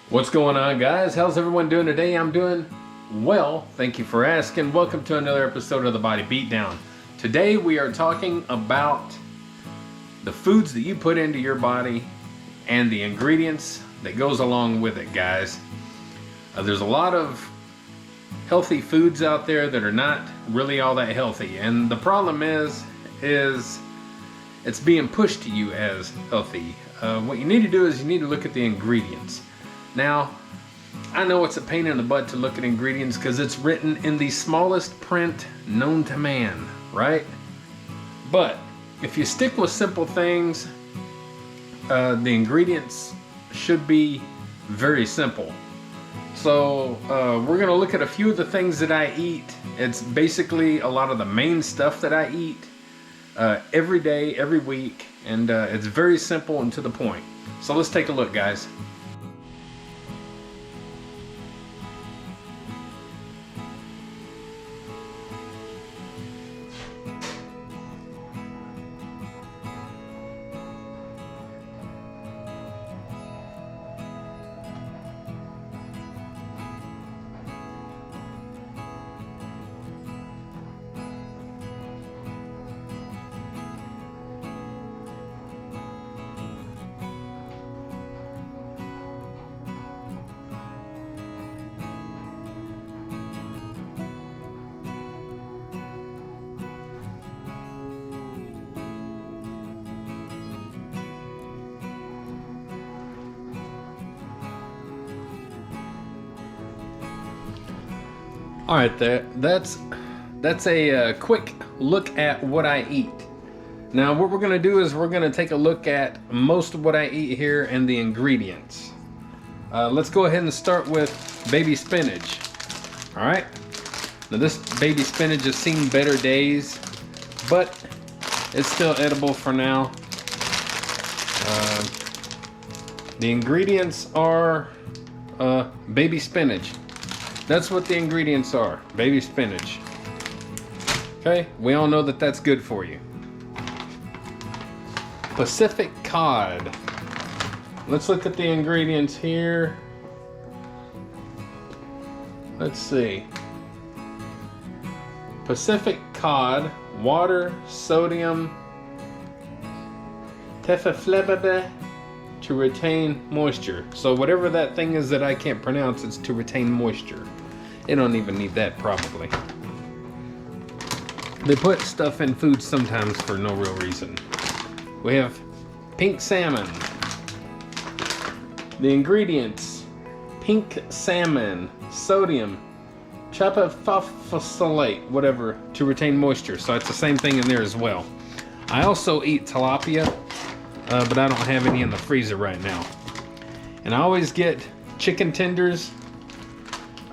What's going on, guys? How's everyone doing today? I'm doing well. Thank you for asking. Welcome to another episode of the Body Beatdown. Today we are talking about the foods that you put into your body and the ingredients that goes along with it, guys. There's a lot of healthy foods out there that are not really all that healthy, and the problem is it's being pushed to you as healthy. What you need to do is you need to look at the ingredients. Now, I know it's a pain in the butt to look at ingredients because it's written in the smallest print known to man, right? But if you stick with simple things, the ingredients should be very simple. So we're going to look at a few of the things that I eat. It's basically a lot of the main stuff that I eat every day, every week, and it's very simple and to the point. So let's take a look, guys. All right, that's a quick look at what I eat. Now, what we're gonna do is we're gonna take a look at most of what I eat here and the ingredients. Let's go ahead and start with baby spinach. All right. Now, this baby spinach has seen better days, but it's still edible for now. The ingredients are baby spinach. That's what the ingredients are, baby spinach. Okay, we all know that that's good for you. Pacific cod. Let's look at the ingredients here. Let's see. Pacific cod, water, sodium, tefaflebebe, to retain moisture. So whatever that thing is that I can't pronounce, it's to retain moisture. They don't even need that, probably. They put stuff in food sometimes for no real reason. We have pink salmon. The ingredients: pink salmon, sodium, chapaphospholate, whatever, to retain moisture. So it's the same thing in there as well. I also eat tilapia, but I don't have any in the freezer right now. And I always get chicken tenders.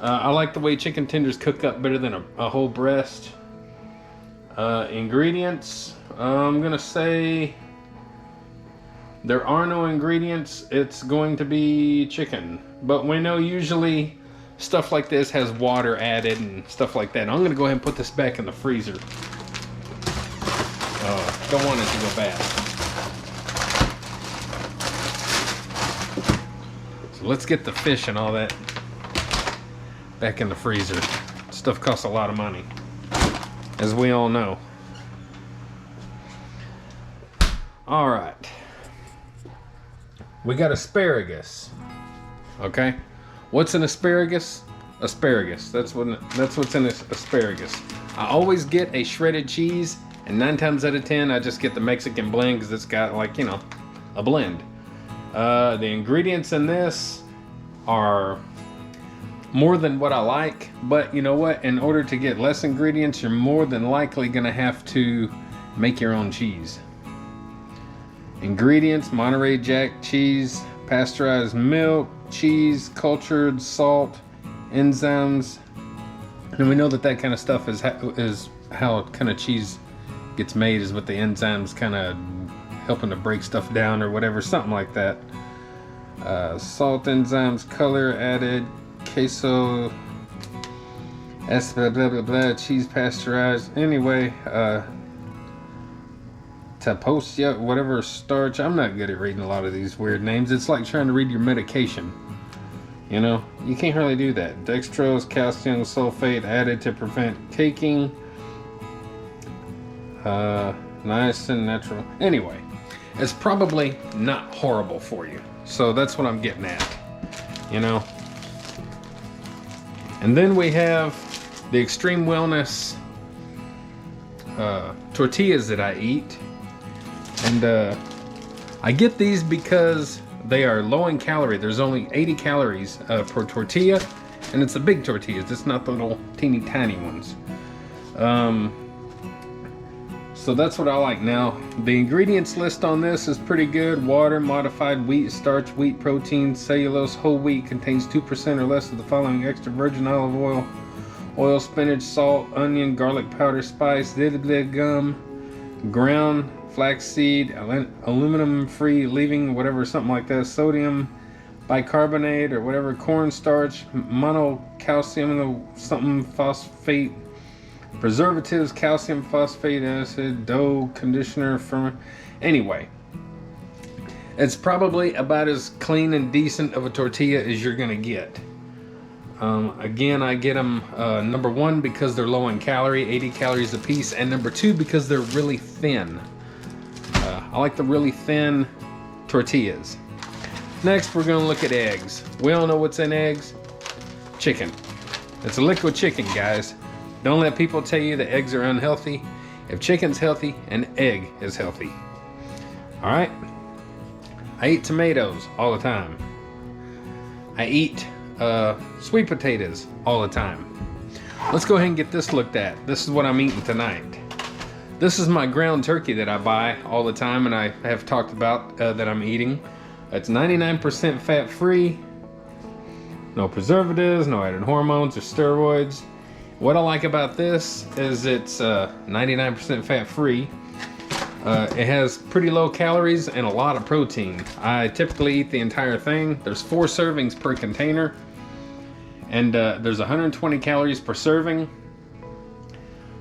I like the way chicken tenders cook up better than a whole breast. Ingredients, I'm gonna say there are no ingredients. It's going to be chicken. But we know usually stuff like this has water added and stuff like that. I'm gonna go ahead and put this back in the freezer. Don't want it to go bad. So let's get the fish and all that back in the freezer. Stuff costs a lot of money, as we all know. All right, we got asparagus. Okay, what's an asparagus? Asparagus. That's what's in this asparagus. I always get a shredded cheese, and 9 times out of 10, I just get the Mexican blend because it's got, like, you know, a blend. The ingredients in this are more than what I like, but you know what? In order to get less ingredients, you're more than likely gonna have to make your own cheese. Ingredients: Monterey Jack cheese, pasteurized milk, cheese, cultured salt, enzymes. And we know that kind of stuff is how kind of cheese gets made, is with the enzymes kind of helping to break stuff down or whatever, something like that. Salt, enzymes, color added, queso, blah blah blah blah, cheese pasteurized. Anyway, Taposia, whatever, starch. I'm not good at reading a lot of these weird names. It's like trying to read your medication. You know, you can't hardly do that. Dextrose, calcium sulfate added to prevent caking. Nice and natural. Anyway, it's probably not horrible for you. So that's what I'm getting at, you know. And then we have the Extreme Wellness tortillas that I eat. And I get these because they are low in calorie. There's only 80 calories per tortilla, and it's the big tortillas. It's not the little teeny tiny ones. So that's what I like. Now, the ingredients list on this is pretty good. Water, modified wheat starch, wheat protein, cellulose, whole wheat, contains 2% or less of the following: extra virgin olive oil, spinach, salt, onion, garlic powder, spice, gum, ground flaxseed, aluminum-free leaving, whatever, something like that, sodium bicarbonate or whatever, cornstarch, monocalcium, something phosphate, preservatives, calcium phosphate acid, dough, conditioner, firm. Anyway, it's probably about as clean and decent of a tortilla as you're gonna get. Again, I get them number one because they're low in calorie, 80 calories a piece, and number two because they're really thin. I like the really thin tortillas. Next, we're gonna look at eggs. We all know what's in eggs. Chicken. It's a liquid chicken, guys. Don't let people tell you that eggs are unhealthy. If chicken's healthy, an egg is healthy. All right? I eat tomatoes all the time. I eat sweet potatoes all the time. Let's go ahead and get this looked at. This is what I'm eating tonight. This is my ground turkey that I buy all the time, and I have talked about that I'm eating. It's 99% fat-free, no preservatives, no added hormones or steroids. What I like about this is it's 99% fat-free. It has pretty low calories and a lot of protein. I typically eat the entire thing. There's 4 servings per container, and there's 120 calories per serving.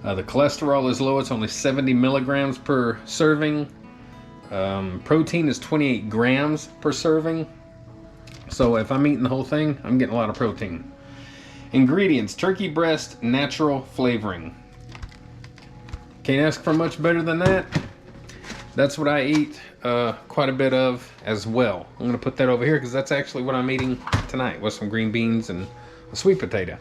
The cholesterol is low. It's only 70 milligrams per serving. Protein is 28 grams per serving. So if I'm eating the whole thing, I'm getting a lot of protein. Ingredients: turkey breast, natural flavoring. Can't ask for much better than that. That's what I eat quite a bit of as well. I'm gonna put that over here because that's actually what I'm eating tonight, with some green beans and a sweet potato.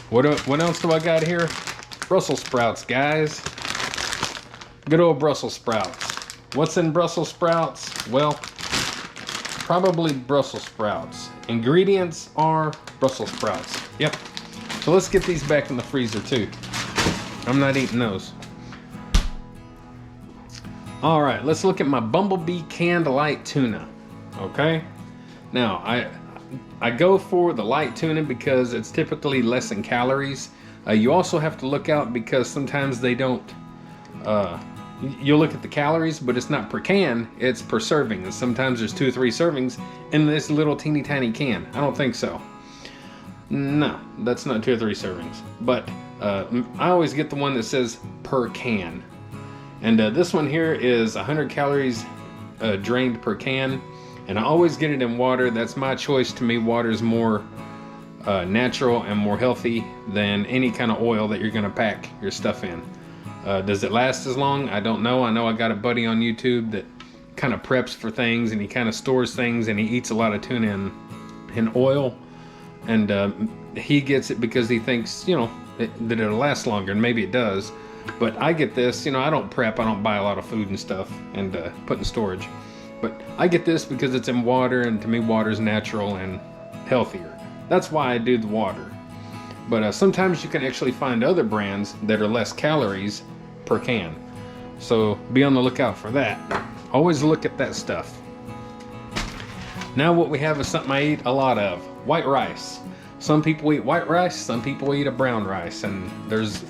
What else do I got here? Brussels sprouts, guys. Good old Brussels sprouts. What's in Brussels sprouts? Well, probably Brussels sprouts. Ingredients are Brussels sprouts. Yep. So let's get these back in the freezer too. I'm not eating those. All right, let's look at my Bumblebee canned light tuna. Okay. Now I go for the light tuna because it's typically less in calories. You also have to look out because sometimes they don't. You'll look at the calories, but it's not per can, it's per serving. And sometimes there's 2 or 3 servings in this little teeny tiny can. I don't think so. No, that's not 2 or 3 servings. But I always get the one that says per can. And this one here is 100 calories drained per can. And I always get it in water. That's my choice. To me, water is more natural and more healthy than any kind of oil that you're going to pack your stuff in. Does it last as long? I don't know. I know I got a buddy on YouTube that kind of preps for things, and he kind of stores things, and he eats a lot of tuna in oil. And he gets it because he thinks, you know, that it'll last longer, and maybe it does. But I get this, you know, I don't prep. I don't buy a lot of food and stuff and put in storage. But I get this because it's in water, and to me, water is natural and healthier. That's why I do the water. But sometimes you can actually find other brands that are less calories per can. So be on the lookout for that. Always look at that stuff. Now what we have is something I eat a lot of. White rice. Some people eat white rice, some people eat a brown rice, and there's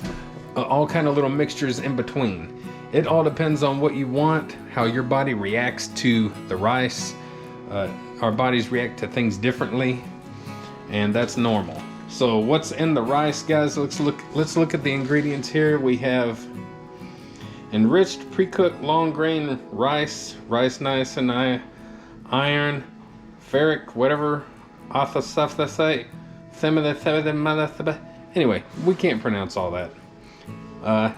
all kind of little mixtures in between. It all depends on what you want, how your body reacts to the rice. Our bodies react to things differently, and that's normal. So what's in the rice, guys? Let's look at the ingredients here. We have enriched pre-cooked long grain rice, rice nice and iron, ferric, whatever, Anyway, we can't pronounce all that.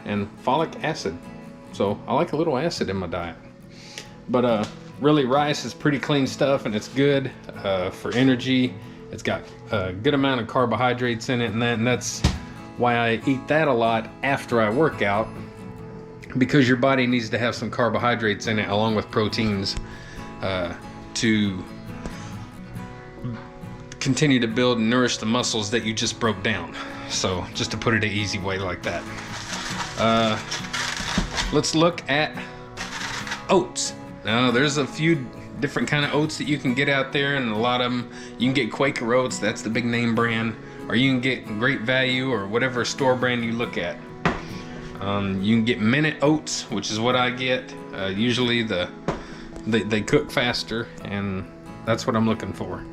And folic acid. So I like a little acid in my diet. But really, rice is pretty clean stuff, and it's good for energy. It's got a good amount of carbohydrates in it, and that's why I eat that a lot after I work out, because your body needs to have some carbohydrates in it along with proteins to continue to build and nourish the muscles that you just broke down. So just to put it an easy way like that. Let's look at oats. Now there's a few different kind of oats that you can get out there, and a lot of them you can get Quaker Oats, that's the big name brand, or you can get Great Value or whatever store brand you look at. You can get Minute Oats, which is what I get. Usually they cook faster, and that's what I'm looking for.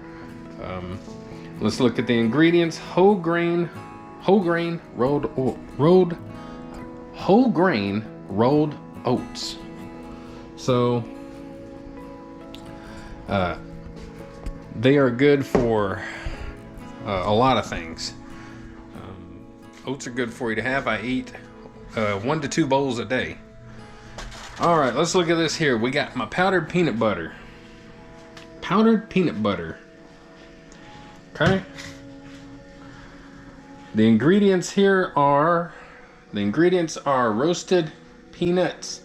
Let's look at the ingredients. Whole grain rolled oats. So they are good for a lot of things. Oats are good for you to have. I eat 1 to 2 bowls a day. All right, let's look at this here. We got my powdered peanut butter. Powdered peanut butter. Okay. The ingredients here are roasted peanuts,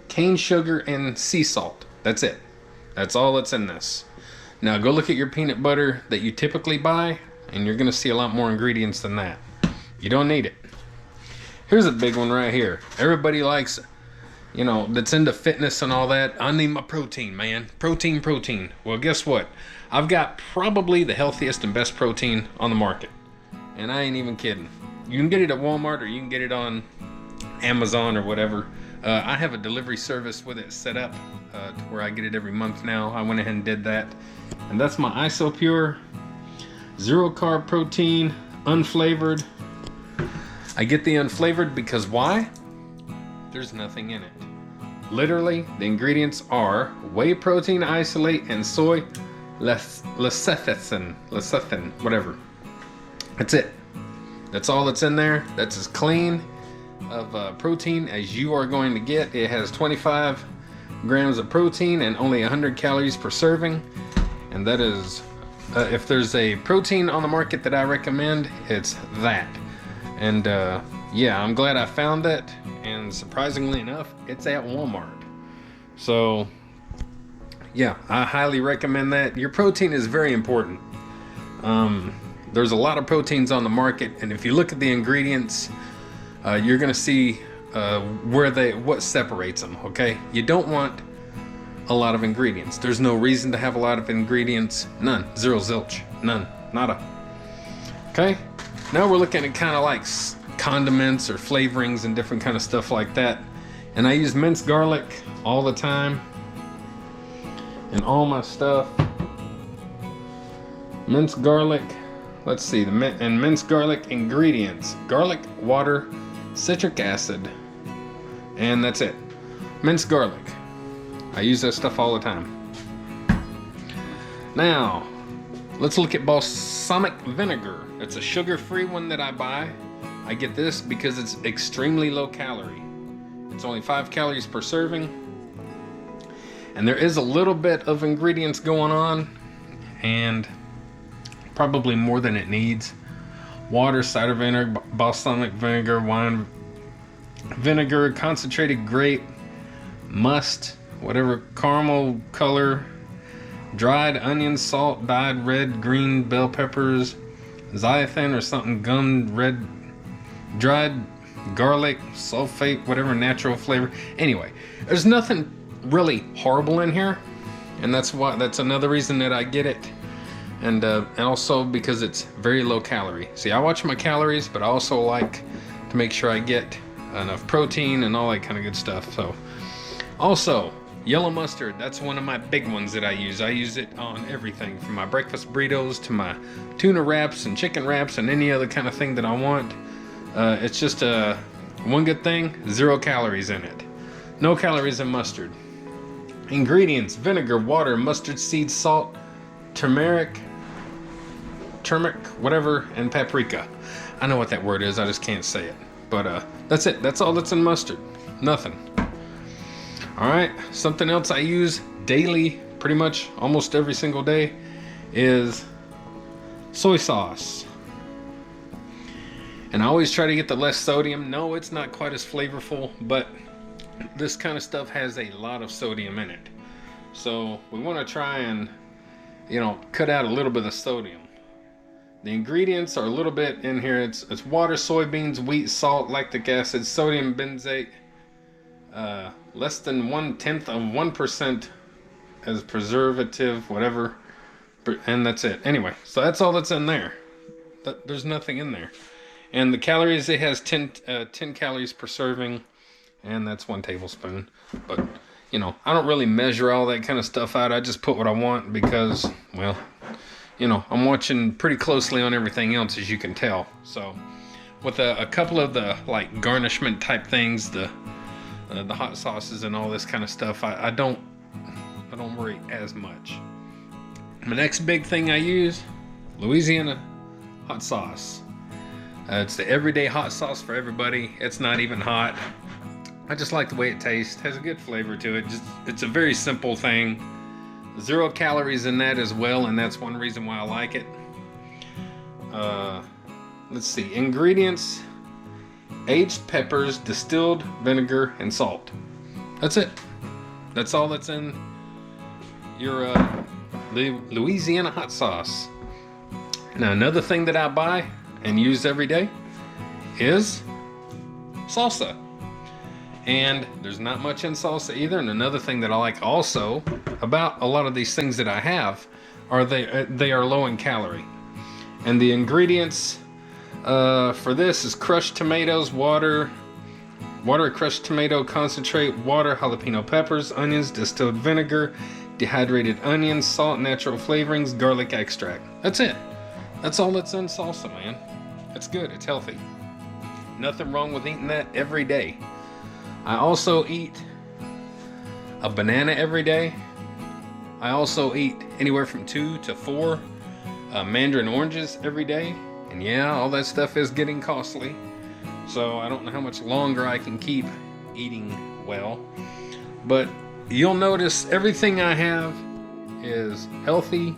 cane sugar, and sea salt. That's it. That's all that's in this. Now go look at your peanut butter that you typically buy, and you're gonna see a lot more ingredients than that. You don't need it. Here's a big one right here. Everybody likes, that's into fitness and all that. I need my protein, man. Protein. Well, guess what? I've got probably the healthiest and best protein on the market. And I ain't even kidding. You can get it at Walmart, or you can get it on Amazon or whatever. I have a delivery service with it set up to where I get it every month now. I went ahead and did that. And that's my Isopure 0 carb protein, unflavored. I get the unflavored because why? There's nothing in it. Literally, the ingredients are whey protein isolate and soy lecithin, whatever. That's it. That's all that's in there. That's as clean of protein as you are going to get. It has 25 grams of protein and only 100 calories per serving. And that is, if there's a protein on the market that I recommend, it's that. And yeah, I'm glad I found that. And surprisingly enough, it's at Walmart. So yeah, I highly recommend that. Your protein is very important. There's a lot of proteins on the market, and if you look at the ingredients, you're gonna see what separates them. Okay, you don't want a lot of ingredients. There's no reason to have a lot of ingredients. None. Zero, zilch. None. Nada. Okay, now we're looking at kind of like condiments or flavorings and different kind of stuff like that. And I use minced garlic all the time in all my stuff. Minced garlic. Let's see, and minced garlic ingredients: garlic, water, citric acid, and that's it. Minced garlic. I use that stuff all the time. Now, let's look at balsamic vinegar. It's a sugar-free one that I buy. I get this because it's extremely low calorie. It's only 5 calories per serving. And there is a little bit of ingredients going on, and probably more than it needs. Water, cider vinegar, balsamic vinegar, wine vinegar, concentrated grape, must, whatever, caramel color, dried onion, salt, dyed red, green bell peppers, xanthan or something, gummed red, dried garlic, sulfate, whatever natural flavor. Anyway, there's nothing really horrible in here, and that's another reason that I get it. And also because it's very low calorie. See, I watch my calories, but I also like to make sure I get enough protein and all that kind of good stuff. So, also, yellow mustard. That's one of my big ones that I use. I use it on everything, from my breakfast burritos to my tuna wraps and chicken wraps and any other kind of thing that I want. It's just one good thing: 0 calories in it. No calories in mustard. Ingredients: vinegar, water, mustard seed, salt, turmeric, turmeric, whatever, and paprika. I know what that word is, I just can't say it. But that's it. That's all that's in mustard. Nothing. All right, something else I use daily, pretty much almost every single day, is soy sauce. And I always try to get the less sodium. No, it's not quite as flavorful, but this kind of stuff has a lot of sodium in it. So we want to try and, cut out a little bit of sodium. The ingredients are a little bit in here. It's water, soybeans, wheat, salt, lactic acid, sodium benzoate, less than 1/10 of 1% as preservative, whatever, and that's it. Anyway, so that's all that's in there. There's nothing in there. And the calories, it has 10 calories per serving, and that's 1 tablespoon. But, I don't really measure all that kind of stuff out. I just put what I want because, well, I'm watching pretty closely on everything else, as you can tell. So, with a couple of the, like, garnishment type things, the hot sauces and all this kind of stuff, I don't worry as much. My next big thing I use, Louisiana hot sauce. It's the everyday hot sauce for everybody. It's not even hot. I just like the way it tastes. It has a good flavor to it. It's a very simple thing. 0 calories in that as well, and that's one reason why I like it. Let's see. Ingredients: aged peppers, distilled vinegar, and salt. That's it. That's all that's in your Louisiana hot sauce. Now, another thing that I buy and use every day is salsa. And there's not much in salsa either. And another thing that I like also about a lot of these things that I have are they are low in calorie. And the ingredients for this is crushed tomatoes, water, crushed tomato concentrate, water, jalapeno peppers, onions, distilled vinegar, dehydrated onions, salt, natural flavorings, garlic extract. That's it. That's all that's in salsa, man. It's good. It's healthy. Nothing wrong with eating that every day. I also eat a banana every day. I also eat anywhere from 2 to 4 mandarin oranges every day. And yeah, all that stuff is getting costly. So I don't know how much longer I can keep eating well. But you'll notice everything I have is healthy,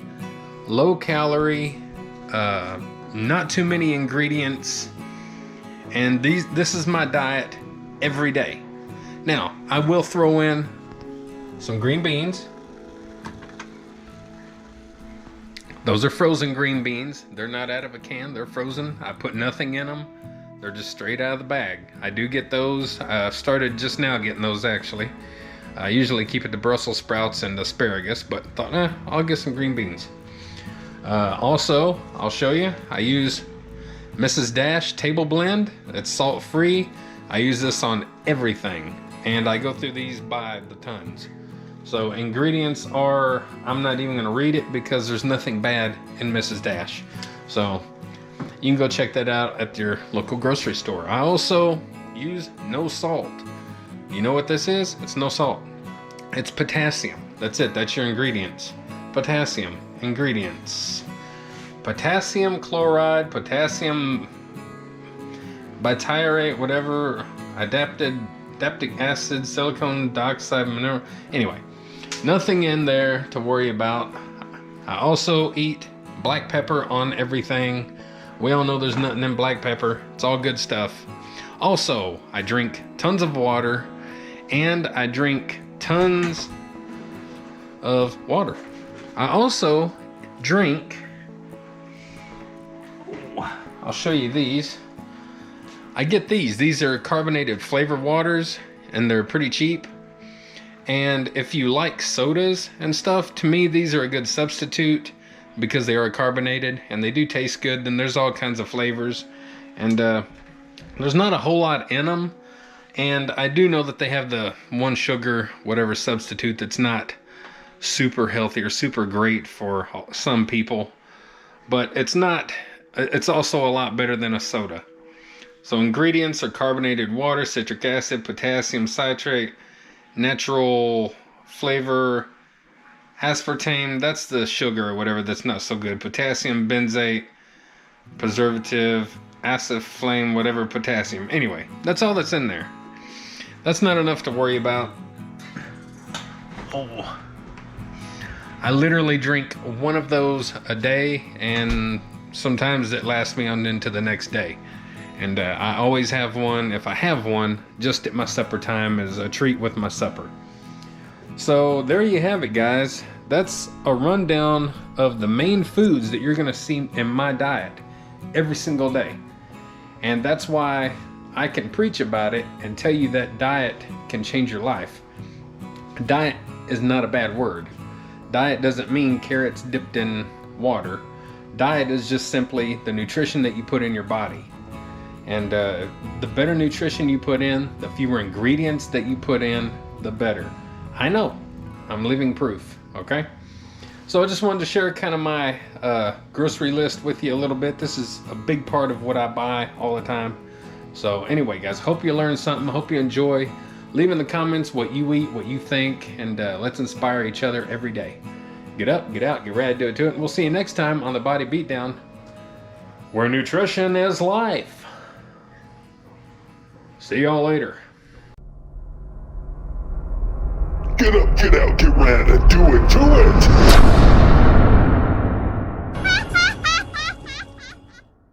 low calorie, not too many ingredients, and this is my diet every day. Now, I will throw in some green beans. Those are frozen green beans. They're not out of a can. They're frozen. I put nothing in them. They're just straight out of the bag. I do get those. I started just now getting those, actually. I usually keep it to Brussels sprouts and asparagus, but thought, I'll get some green beans. Also, I'll show you, I use Mrs. Dash Table Blend. It's salt free. I use this on everything, and I go through these by the tons. So ingredients are, I'm not even going to read it because there's nothing bad in Mrs. Dash. So you can go check that out at your local grocery store. I also use no salt. You know what this is? It's no salt. It's potassium. That's it. That's your ingredients. Potassium ingredients. Potassium chloride, potassium bitarate, whatever, adaptic acid, silicone dioxide, mineral. Anyway, nothing in there to worry about. I also eat black pepper on everything. We all know there's nothing in black pepper. It's all good stuff. Also, I drink tons of water, and I drink tons of water. I also drink, I'll show you these. I get these. These are carbonated flavored waters, and they're pretty cheap. And if you like sodas and stuff, to me these are a good substitute because they are carbonated and they do taste good. Then there's all kinds of flavors, and there's not a whole lot in them. And I do know that they have the one sugar whatever substitute that's not super healthy or super great for some people, but it's also a lot better than a soda. So ingredients are carbonated water, citric acid, potassium citrate, natural flavor, aspartame, that's the sugar or whatever that's not so good, potassium benzoate, preservative, acid flame, whatever, potassium. Anyway, that's all that's in there. That's not enough to worry about. Oh, I literally drink one of those a day, and sometimes it lasts me on into the next day. And I always have one, if I have one, just at my supper time as a treat with my supper. So there you have it, guys. That's a rundown of the main foods that you're gonna see in my diet every single day. And that's why I can preach about it and tell you that diet can change your life. Diet is not a bad word. Diet doesn't mean carrots dipped in water. Diet is just simply the nutrition that you put in your body. And the better nutrition you put in, the fewer ingredients that you put in, the better. I know, I'm living proof, okay? So I just wanted to share kind of my grocery list with you a little bit. This is a big part of what I buy all the time. So anyway, guys, hope you learned something. Hope you enjoy. Leave in the comments what you eat, what you think, and let's inspire each other every day. Get up, get out, get ready to do it. And we'll see you next time on the Body Beatdown, where nutrition is life. See y'all later. Get up, get out, get ready, do it, do it!